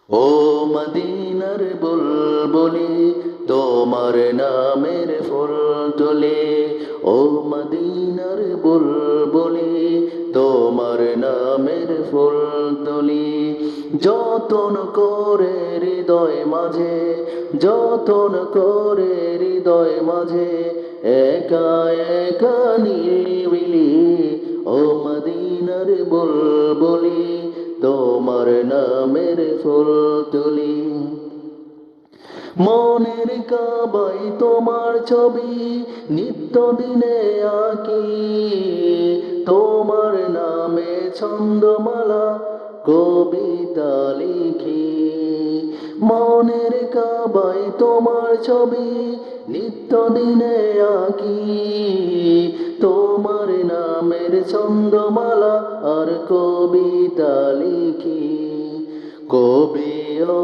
ও মদিনার বুলবুলি তোমার নামের ফুল তুলি। ও মদিনার বুলবুলি তোমার নামের ফুল তুলি। যতন করে হৃদয় মাঝে, যতন করে হৃদয় মাঝে, একা একা নিরিবিলি। ও মদিনার বুলবুলি তোমার নামের ফুল তুলি। মনের কাবায় তোমার ছবি নিত্য দিনে আঁকি, তোমার নামে ছন্দমালা কবিতা লিখি। মনের কাবায় তোমার ছবি নিত্য দিনে আঁকি, তোমার নামের ছন্দমালা আর কবিতা লিখি। কবি ও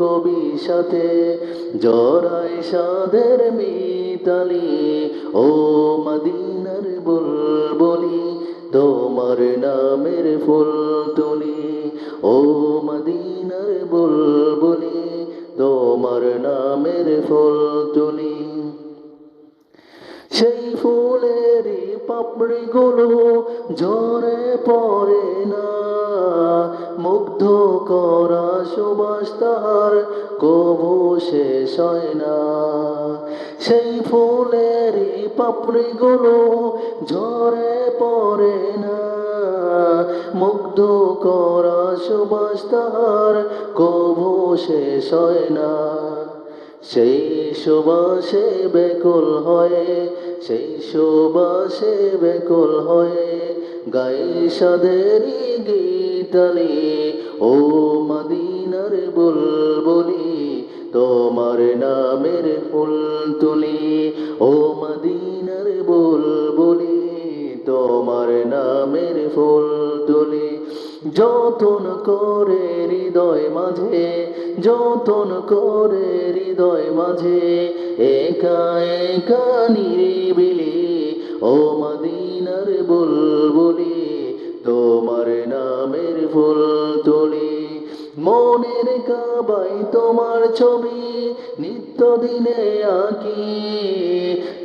কবি সাথে জড়াই সাদের মিতালি। ও মদিনার বুলবুলি তোমার নামের ফুল তুলি। ও মদিনার বুলবুলি তোমার নামের ফুল তুলি। সেই ফুলেরই পাপড়িগুলো ঝরে পড়ে না, মুগ্ধ করা সুবাস তাহার কবু শেষ হয় না। সেই ফুলেরই পাপড়িগুলো ঝরে পড়ে না, মুগ্ধ করা সুবাস তাহার কবু শেষ হয় না। সেই সুবাসে বেকুল হয়ে, সেই সুবাসে বেকুল হয়ে গায়ে সাদেরই গীতালি। ও মদিনার বুলবুলি তোমার নামের ফুল তুলি। ও মদিনার বুলবুলি তোমার নামের ফুল তুলি। যতন করে হৃদয় মাঝে, যতন করে হৃদয় মাঝে, একা একা নিরিবিলি। ও মদিনার বুলবুলি তোমার নামের ফুল তুলি। মনের কাবায় তোমার ছবি নিত্য দিনে আঁকি,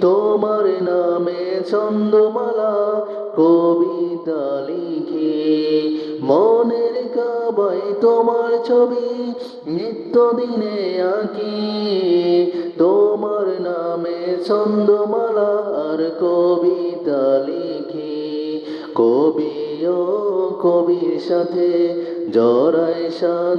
তোমার নামে ছন্দমালা কবিতা লিখি। মনের কাবায় তোমার ছবি নিত্য দিনে আঁকি, তোমার নামে ছন্দমালা আর কবিতা লিখি। কবি ও কবির সাথে জড়াই সাধে